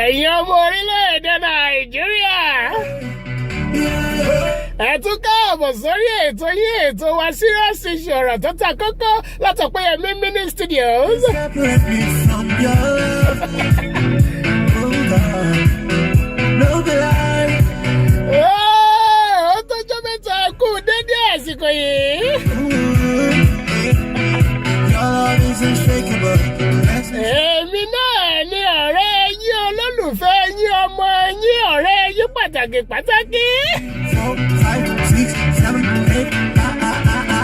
Ẹ̀yin ọmọ orílẹ̀-èdè Nàìjíríà, ẹ tún káàbọ̀ sórí ètò yín ètò wa Serious Issue ọ̀rọ̀ tó ta kókó látọ̀pẹ́yẹmí mini studios. Ó tọ́jọ́ mẹ́ta kú dédé àsìkò yìí. Èmi náà ni ọ̀rẹ́ yín, olólùfẹ́ yín, ọmọ yín, ọ̀rẹ́ yín pàtàkì. 4, 5, 6, 7, 8.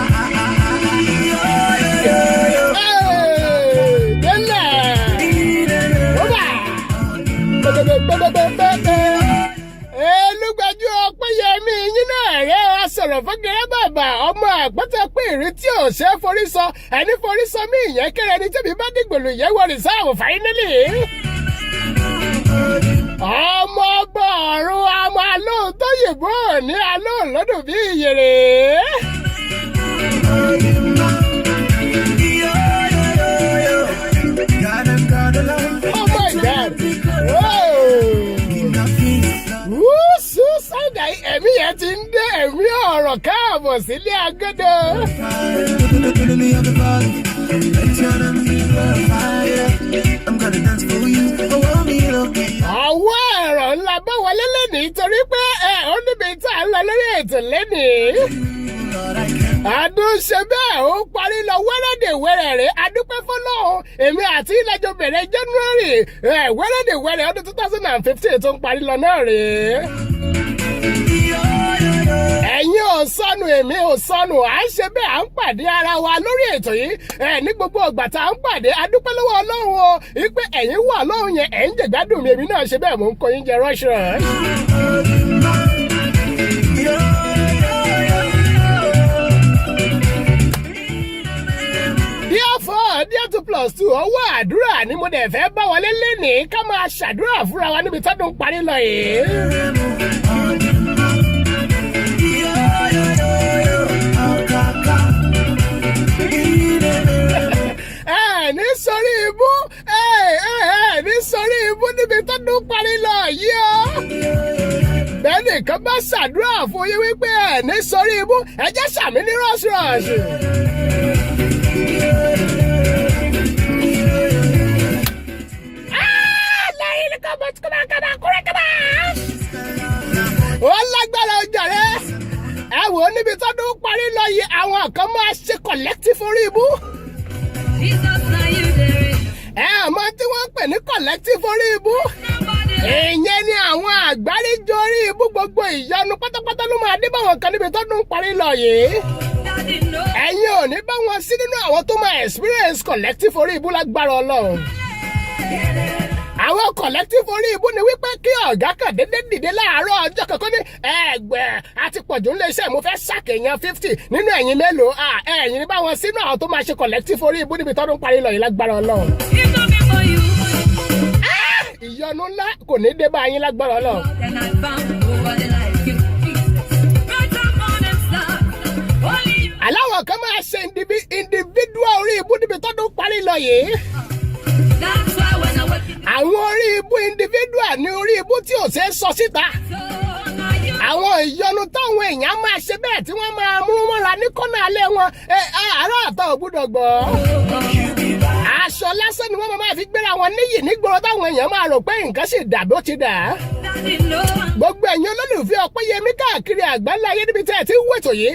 Elúgbàjú Ọpẹ́yẹmí yín náà rẹ̀ wá sọ̀rọ̀ fọ́gẹ́rẹ́ bàbà ọmọ àgbọ́tọ̀ pé ìrí tí ò ṣe é forí sọ ẹni forí sọ mí ìyẹn kéré ni tẹ́bi bá dìgbòlù yẹn wọ rìsáàbù fáínálì. Ọmọ ọba ọ̀run àmọ́ alóhùn tó yìnbó ní alóhùn lọ́dún bí ìyèrè. Oh my God! Sunday ẹ̀mí yẹn ti ń dé ẹ̀mí ọ̀rọ̀ káàbọ̀ sílé agodo. Ọwọ́ ẹ̀rọ ńlá bá wọlé lẹ́nìí torí pé ó níbi tá a ń lọ lórí ètò lẹ́nìí. Àdúnṣe bẹ́ẹ̀ ó parí lọ wẹ́rẹ́dẹ̀wẹ́rẹ́ rẹ̀ adúpẹ́ fọlọ́run èmi àti ìlẹ́jọ bẹ̀rẹ̀ January wẹ́rẹ́dẹ̀wẹ́rẹ́ ọdún 2015 tó ń parí lọ náà rèé. Ẹ̀yin ò sọnù èmi ò sọnù à ń ṣe bẹ́ẹ̀ à ń pàdé ara wa lórí ètò yìí ní gbogbo ìgbà tá à ń pàdé adúpẹ́ lọ́wọ́ Ọlọ́run o wípé ẹ̀yin wà lọ́run yẹn ẹ̀ ń jẹ̀gbádùn mi èmi náà ṣe bẹ́ẹ̀ mò ń kó yín jẹ rọ́ṣọ̀. Díẹ̀ 2+2 ọwọ́ àdúrà ni mo dẹ̀ fẹ́ bá wọlé lénìí ká máa ṣàdúrà fúnra wa níbi tọ́dún parí lọ yìí. Ní sórí ibú ní sórí ibú níbi tọ́dún parí lọ yìí o. Bẹ́ẹ̀ nìkan bá ṣàdúrà fún yín wípé ní sórí ibú ẹ jẹ́ sàmì ní rọ́ṣirọ́ṣì. Ó lágbára ọjà rẹ ẹ wò ó níbi tọ́dún parí lọ yìí àwọn kan máa ṣe collective orí ibú. Mọ̀ tí wọ́n ń pè ní collective orí ibú. Ìyẹn ni àwọn àgbáríjọ orí ibú gbogbo ìyanu pátápátá ló máa dé báwọn kan níbi tọ́dún parí lọ yìí. Ẹ̀yin ò ní bá wọn sí nínú àwọn tó máa experience collective orí ibú lágbára Ọlọ́run. Àwọn collective orí ibú ni wípé kí ọ̀gá kan dédé dìde láàárọ̀ ọjọ́ kankan ní ẹgbẹ́ àti pọ̀jù ńlẹ̀ iṣẹ́ mo fẹ́ ṣàkèyàn 50 nínú ẹ̀yin mélòó ẹ̀yin ní báwọn sínú àwọn tó máa ṣe collective orí ibú níbi tọ́dún parí lọ yìí lágbára Ọlọ́run. Ìyọnu ńlá kò ní dé bá yín lágbára Ọlọ́run. Aláwọ̀ kan máa ṣe individual orí ibú níbi tọ́dún parí lọ yìí. Àwọn orí ibú individual ní orí ibú tí ò ṣe é sọ síta. Àwọn ìyọnu táwọn èèyàn máa ṣe bẹ́ẹ̀ tí wọ́n máa mú mọ́ra ní kọ́nà alẹ́ wọn àárọ̀ àtọ̀ ò gbúdọ̀ gbọ́. Aṣọ lásán ni wọ́n máa fi gbéra wọn níyì nígboro táwọn èèyàn máa rò pé nǹkan sì dà bó ti dà. Gbogbo ẹ̀yin olólùfẹ́ Ọpẹ́yẹmí káàkiri àgbáńlá ayé níbi tí ẹ ti ń wètò yìí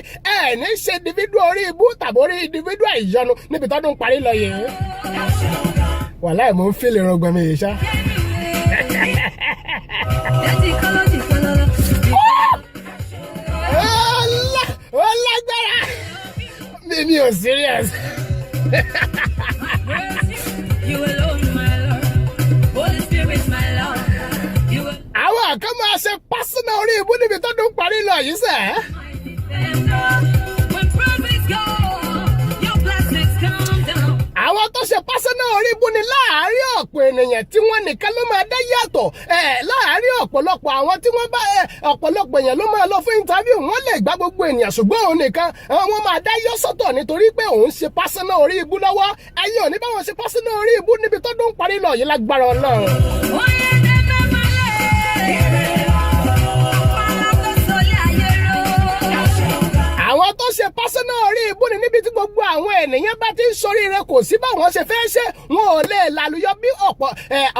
ní ṣe individual orí ibú tàbí orí individual ìyọnu níbi tọ́dún parí lọ yìí. Wàláì mò ń fìlè rọgbọ̀n mi yìí ṣá. Ó lágbára mi ò serious. Àwọn kan máa ṣe pásínà orí ibú níbi tó dún parí lọ yìí sẹ́. Àwọn tó ṣe pásínà orí ibú ni láàárín ọ̀pọ̀lọpọ̀ ènìyàn tí wọ́n nìkan ló máa dá yàtọ̀ láàárín ọ̀pọ̀lọpọ̀ àwọn tí wọ́n bá ọ̀pọ̀lọpọ̀ èèyàn ló máa lọ fún interview wọ́n lè gba gbogbo ènìyàn ṣùgbọ́n òun nìkan wọ́n máa dá yọ́ sọ́tọ̀ nítorí pé òun ṣe pásánà orí ibú lọ́wọ́ ẹ̀yin ò ní báwọn ṣe pásánà orí ibú níbi tó dún parí lọ yìí lágbára Ọlọ́run. àwọn tó ṣe pásánà orí ibú ni níbi tí gbogbo àwọn ènìyàn bá ti ń ṣoríire kò sí báwọn ṣe fẹ́ ṣe wọn ò lè lálùyọ bí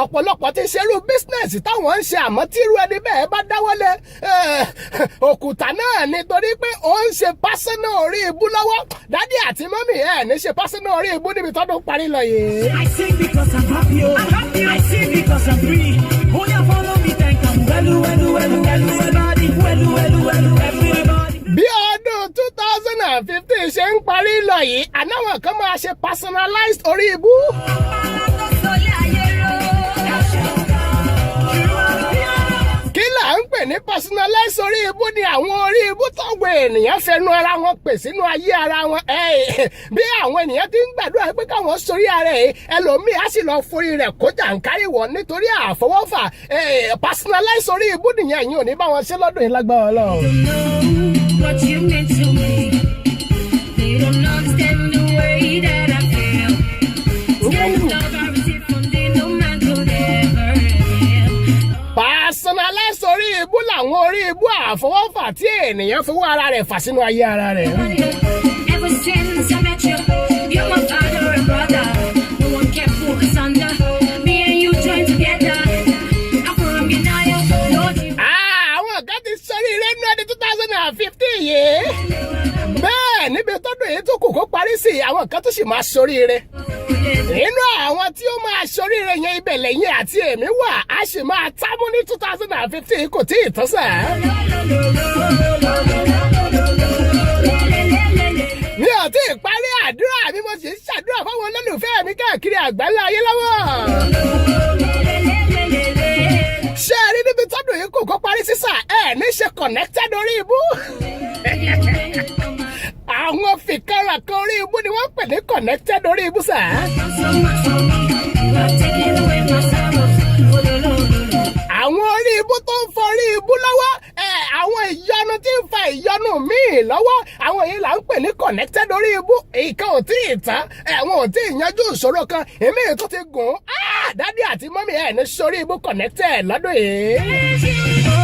ọ̀pọ̀lọpọ̀ ti ṣerú bísínẹ́sì táwọn ń ṣe àmọ́ tí irú ẹni bẹ́ẹ̀ bá dáwọ́lé òkúta náà nítorí pé ó ń ṣe pásánà orí ibú lọ́wọ́ dádì àti mọ́mì ẹ̀ ní ṣe pásánà orí ibú níbi tọ́dún parí lọ yìí. I sing because I'm happy, oh. I'm happy. I sing because I'm free. Oh yeah, follow me, thank you. Everybody, everybody. Bí ọdún 2015 ṣe ń parí lọ yìí ànáwọn kan máa ṣe personalized orí ibú. Kí là ń pè ní personalized orí ibú ni àwọn orí ibú tọ́gbọ̀ ènìyàn fẹnu ara wọn pè sínú ayé ara wọn. Bí àwọn ènìyàn ti ń gbàdúrà pé káwọn sórí ara ẹ̀ ẹlòmíì á sì lọ forí rẹ̀ kó jàǹkárí wọ̀ nítorí àfọwọ́fà personalized orí ibú nìyẹn yìí ò ní bá wọn ṣe lọ́dún yìí lágbára Ọlọ́run. What you meant to me, they don't understand the way that I feel. Scared of love I received from them, no man could ever heal. Personalized orí ibú làwọn orí ibú àfọwọ́fà tí ènìyàn fowó ara rẹ̀ fà sínú ayé ara rẹ̀. Ever since I met you, you're my father and brother. No one can put us under. Me and you join together. I'm from United, Lord. Àwọn kan ti sọrí ilé ní ọdún 2015 yìí. Bẹ́ẹ̀ níbi tọ́dún èyí tó kù kó parí sí àwọn kan tó sì máa ṣoríire. Nínú àwọn tí ó máa ṣoríire yẹn ibẹ̀ lẹ́yìn àti èmi wà á sì máa tábú ní 2015 kò tí ì tán sà. Mi ò tí ì parí àdúrà mi mo sì ń ṣàdúrà fáwọn olólùfẹ́ mi káàkiri àgbáńlá ayé lọ́wọ́. Ṣé ẹ rí níbi tọ́dún yìí kò kó parí sísà ẹ̀ ní ṣe connected orí ibú? Àwọn fìkanra kan orí ibú ni wọ́n pè ní connected orí ibú sà. Àwọn orí ibú tó ń fọ orí ibú lọ́wọ́ àwọn ìyọnu tí ń fa ìyọnu míì lọ́wọ́ àwọn yìí là ń pè ní connected orí ibú ìkan ò tí ì tán àwọn ò tí ì yanjú ìṣòro kan èmi tó ti gùn dádì àti mọ́mì ẹ̀ ní sórí ibú connected lọ́dún yìí.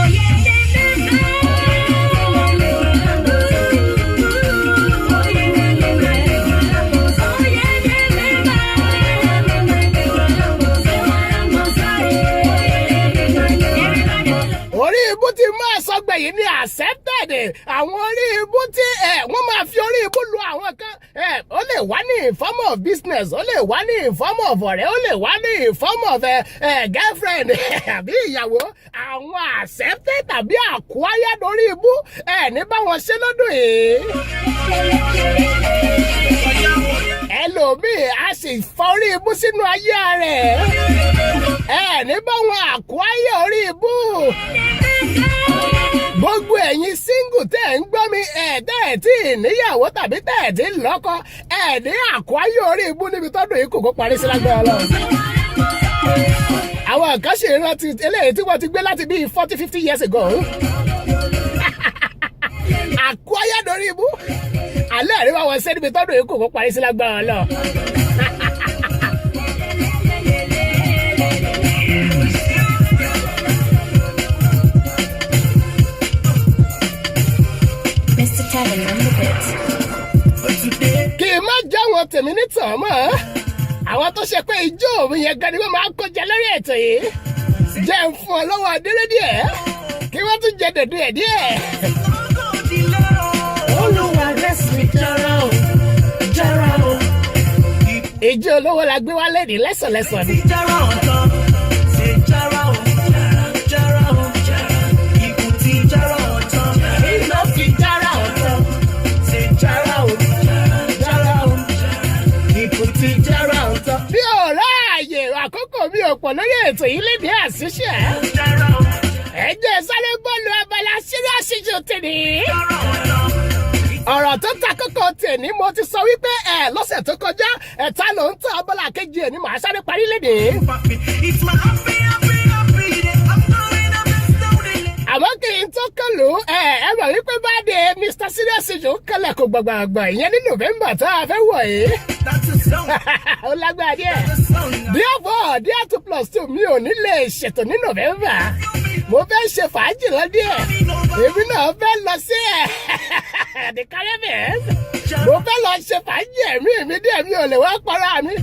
Orí ibú tí máa sọgbẹ̀ yìí ni accepted àwọn orí ibú tí wọ́n máa fi orí ibú lu àwọn kan ó lè wá ní in form of business ó lè wá ní in form of ọ̀rẹ́ ó lè wá ní in form of girlfriend àbí ìyàwó àwọn accepted tàbí acquired orí ibú ní báwọn ṣe lọ́dún yìí. Ẹlòmíì a sì fọ orí ibú sínú ayé rẹ̀ ní báwọn acquire orí ibú. Gbogbo ẹ̀yin single tẹ́ ń gbọ́ mi tẹ́ tí níyàwó tàbí tẹ́ tí lọ́kọ ní àkúáyé orí ibú níbi tọ́dún yìí kò kó parí sí lágbára Ọlọ́run. Àwọn kan ṣe rántí eléyìí tí wọ́n ti gbé láti bí 40-50 years ago. Àkúáyé orí ibú alẹ́ àríwá wọn ṣe níbi tọ́dún yìí kò kó parí sí lágbára Ọlọ́run. Kì í má já wọn tèmi ní tàn mọ́ àwọn tó ṣe pé ijó mi yẹn gan ni wọ́n máa ń kọjá lórí ètò yìí jẹ́ ń fún ọ lọ́wọ́ adéré díẹ̀ kí wọ́n tún jẹ dèdè ẹ̀ díẹ̀. Olúwa rest mi jára o. Ìjó olówó la gbé wálé ní lẹ́sọ̀lẹ́sọ̀ ni. Jára ọ̀tọ̀ ṣe jára o. Ikú ti jára ọ̀tọ̀. Iná fi jára ọ̀tọ̀ ṣe jára o. Ikú ti jára ọ̀tọ̀. Bí ò ráàyè àkókò mi ò pọ̀ lórí ètò yìí lédè àṣìṣe. Jára o. Ẹ jẹ́ sáré bọ́ọ̀lù abala serious issue tèmi. ọ̀rọ̀ tó ta kókó tèmi mo ti sọ wípé lọ́sẹ̀ tó kọjá ta ló ń tọ́ abọ́lá kejì ẹ̀ ní màá sáré parí lédè. It's my happy day. I'm going up and down. àmọ́ kí n tó kàn lù ẹ mọ̀ wípé báde Mr. Serious Issue ó kẹlẹ̀ kó gbàgbàgbà ìyẹn ní November tá a fẹ́ wọ̀ yìí. That's a song. ó lágbára díẹ̀. That's a song. Therefore, Dare 2+2 mi ò ní lè ṣètò ní November. Mo fẹ́ ṣe fàájì lọ díẹ̀. Èmi náà fẹ́ lọ sí the Caribbean. Mo fẹ́ lọ ṣe fàájì ẹ̀mí mi díẹ̀ mi ò lè wá para mi.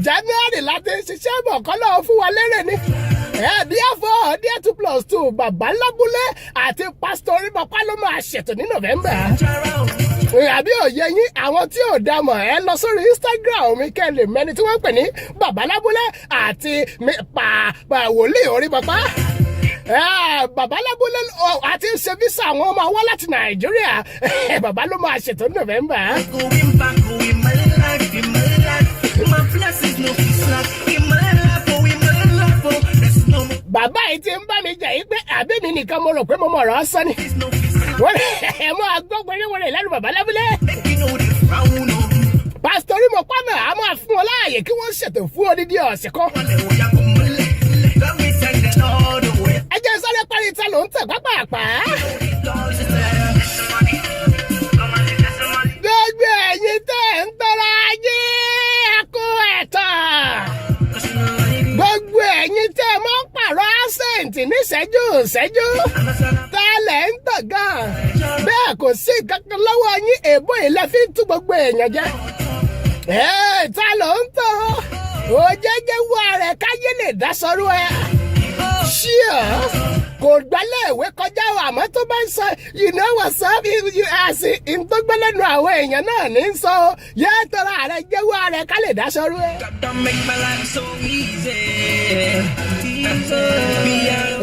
January láti ṣiṣẹ́ bọ̀ kọ́ lọ́wọ́ fún wa lérè ni. Therefore, Dare 2+2 bàbá lábúlé àti Pastor Orímọpá ló máa ṣètò ní November. Àbí òye yín àwọn tí ò dá mọ̀ ẹ lọ sórí Instagram mi kẹ́ lè mẹ́ni tí wọ́n ń pè ní bàbá lábúlé àti wòlíì Orímọpá. Bàbá lábúlé àti ṣe visa àwọn ọmọ wá láti Nàìjíríà. Bàbá ló máa ṣètò ní November. Going back, in my life. My blessings no be slack. In my life, there's no more. Bàbá yìí ti ń bá mi jẹ́ yí pé àbí mi nìkan mo rò pé mo mọ̀ ọ̀rọ̀ ọ́sán ni. There's no be slack. Wọ́n ẹ̀ mọ́ agbọ́gbọ́n wọlé lẹ́nu bàbá lábúlé. You know the frown on. Pastor Orímọpá náà a máa fún wọn láàyè kí wọ́n ṣètò fún odidi ọ̀sẹ̀ kan. Let me send it all the way. Ẹ jẹ́ sáré parí ìta ló ń tẹ̀ pápápá. Gbogbo ẹ̀yin tẹ́ ń tọrọ ajé ẹ̀kú ẹ̀tàn. Gbogbo ẹ̀yin tẹ́ mọ́ pààrọ̀ àṣẹ̀ǹtì ní ìṣẹ́jú. Tálẹ̀ ń tàn gan. Bẹ́ẹ̀ kò sí kankan lọ́wọ́ yín èbó ilẹ̀ fi ń tú gbogbo èèyàn jẹ. Ta ló ń tàn? Ó jẹ́jẹ́ wọ rẹ̀ káyé lè dá sọ́rọ́ ẹ. Ṣíà kò gbálẹ̀ ìwé kọjá o àmọ́ tó bá ń sọ you know what's up àṣì ìtọ́gbẹ́lẹ́nu àwọn èèyàn náà ní ń sọ yẹ́ tọrọ ààrẹ jẹ́wọ́ rẹ̀ ká lè dá sọ́rọ́ ẹ. Don't make my life so easy.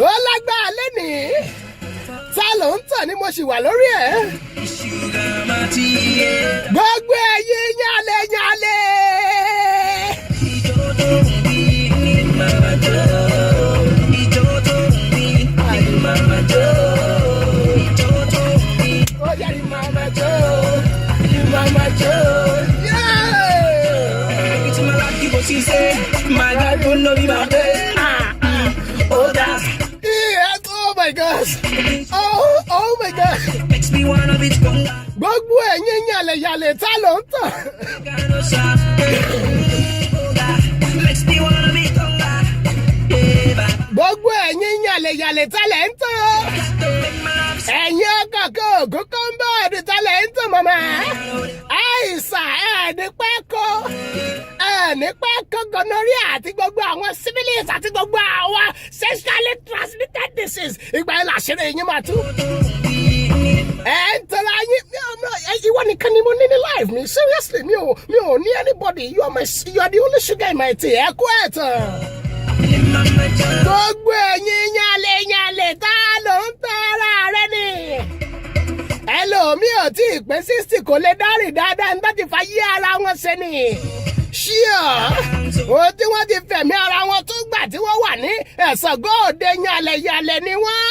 Ó lágbára lẹ́nìí. Ta ló ń tàn ni mo sì wà lórí ẹ̀. Sugar my tea. Gbogbo ẹ̀yin yálẹ̀. Ó yẹ ni Mama Joe. Yeah. It's my lucky, but she say, my God, don't know me about it. Oh, that's Yes, oh my gosh. Oh my gosh. makes me wanna be stronger. Gbogbo ẹ̀yin yálẹ̀ ta ló ń tàn. Gotta stop. Oh, God, makes me wanna be stronger. Yeah, but Gbogbo ẹ̀yin yálẹ̀ ta lẹ̀ ń tàn. don't make my life so Ẹ̀yin ọkọ̀ kan ògùn kan bá ọdún ta lẹ̀ ń tàn màmá. Àìsàn ẹ̀ẹ́dì pẹ́kọ́ gonorrhea àti gbogbo àwọn syphilis àti gbogbo àwọn sexually transmitted disease. Ìgbà yẹn làṣírí yín máa tú. Tọ́lá yín ìwọ nìkan ni mo ní ní life mi seriously mi ò ní anybody you are the only sugar in my tea ẹ kú ẹ̀ tán. Gbogbo ẹ̀yin yálẹ̀ tá ló ń tẹ́ra rẹ ni. Ẹlòmíì ò tí ì pé 60 kò lè dárìn dáadáa nígbà tí fa yí ara wọn ṣe ni. Ṣíà o tí wọ́n ti fẹ̀mí ara wọn tó gbà tí wọ́n wà ní ẹ̀sọ̀gọ́ òde yálẹ̀ ni wọ́n.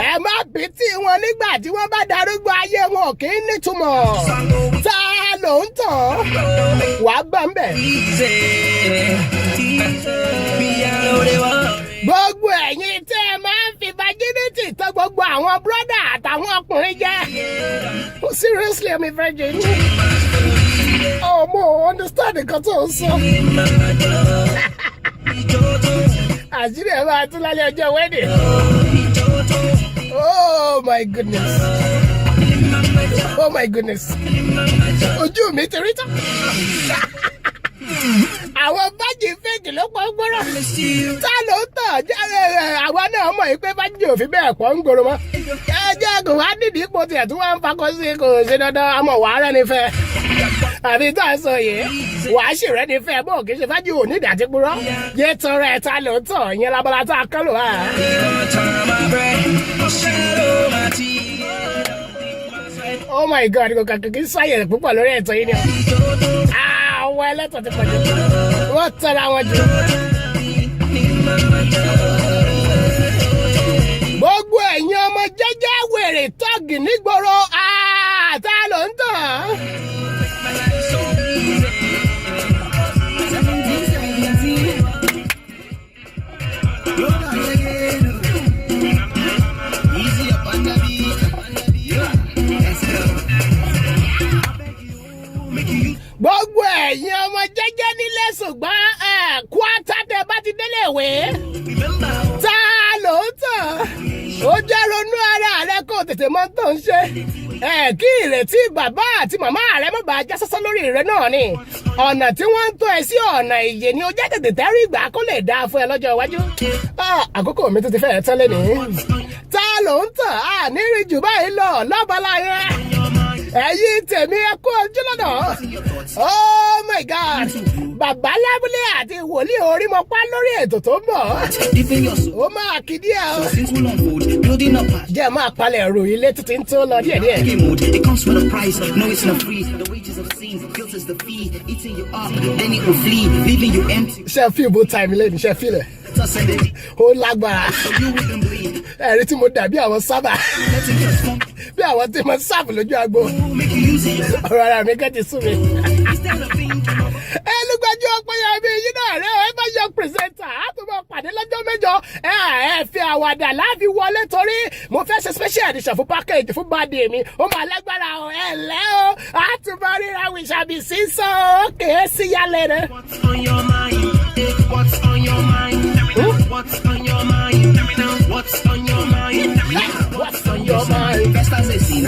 Ẹ má pìtì wọn nígbà tí wọ́n bá darúgbó ayé wọn kì í nítumọ̀. Ta ló ń tàn? Wàá gbà ń bẹ̀. easy. Me, I know they want. Gbogbo ẹ̀yin tẹ́ ẹ máa ń fi virginity tọ́ gbogbo àwọn brọ́dà àtàwọn ọkùnrin jẹ́. Seriously, I'm a virgin. Mo understand nǹkan tó ń sọ. Àṣírí ẹ̀ máa tún lálẹ́ ọjọ́ wedding. Oh my goodness. Oh my goodness. Ojú mi ti rí tán. Àwọn bájì fèkì ló pọ̀ ń gbọ́rọ̀. Ta ló tàn àwa náà mọ̀ pé bájì òfin bẹ́ẹ̀ pọ̀ ń gbòòrò mọ́. Ẹ jẹ́ kò wá nídìí ipò tiẹ̀ tí wọ́n ń fakọ́ sí kò ṣe dandan àmọ́ wàá rẹ́ni fẹ́. Àbí tá a sọ yìí wàá sì rẹ́ni fẹ́ bó kì í ṣe fájì òní ìdàtí purọ́. Yé tọrọ ẹ̀ ta ló tàn ìyẹn labala tá a kọ́ lò wá. Oh my God, kò kàkì kí sáyẹ̀ púpọ̀ lórí ẹ̀tọ́ yìí ni o. Àwọn ẹlẹ́tọ̀ ti pọ̀jù. Wọ́n tọ́ra wọn jù. Gbogbo ẹ̀yin ọmọ jẹ́jẹ́ wèrè tọ́ọ̀gì nígboro tá ló ń tàn. Gbogbo ẹ̀yin ọmọ jẹ́jẹ́ nílé ṣùgbọ́n kwata tẹ bá ti délé ìwé. Ta ló ń tàn? Ó jẹ́ ronú ara rẹ kó tètè mọ tó ń ṣe. Kí ìrètí bàbá àti màmá rẹ má bàa já sọ́sọ́ lórí rẹ náà ni. Ọ̀nà tí wọ́n ń tọ́ ẹ sí ọ̀nà ìyè ni ó jẹ́ tètè tẹ́rí ìgbà kó lè dáa fún ẹ lọ́jọ́ iwájú. Àkókò mi tó ti fẹ́ẹ̀ tán lẹ́nu. Ta ló ń tàn? Nírí jù báyìí lọ lọ́bàlá yẹn. Ẹ̀yin tèmi ẹ kú ojú lọ́nà. Oh my God! Bàbá Lábúlé àti wòlíì Orímọpá lórí ètò tó ń bọ̀. Ó máa kí díẹ̀ o. Jẹ́ máa palẹ̀ ẹ̀rù ilé tó ti ń tó lọ díẹ̀díẹ̀. It comes with a price, no it's not free. The wages of sin, guilt is the fee. Eating you up, then it will flee, leaving you empty. Ṣé ẹ fi ìbò time lẹ́nu? Ṣé ẹ fi lẹ̀? Ó lágbára. Ẹ̀rí tí mo dàbí àwọn sábà. Bí àwọn tí mo sáàbù lójú agbo. Ọ̀rọ̀ ara mi kẹ́ ti sún mi. Ẹlúgbàjú ọpẹ́yà mi yín náà rẹ̀ ẹ bá yọ pírẹsẹ̀ntà á tún bọ̀ pàdé lọ́jọ́ mẹ́jọ. Ẹ fi àwàdà láàfi wọlé torí mo fẹ́ ṣe special edition fún package fún birthday mi. Ó máa lágbára o lẹ́ o. Á tún bá ríra we shall be seen so. Kèé sí yálẹ̀ rẹ̀. What's on your mind? What's on your mind? What's on your mind? What's on your mind? What's on your mind? Best as I see.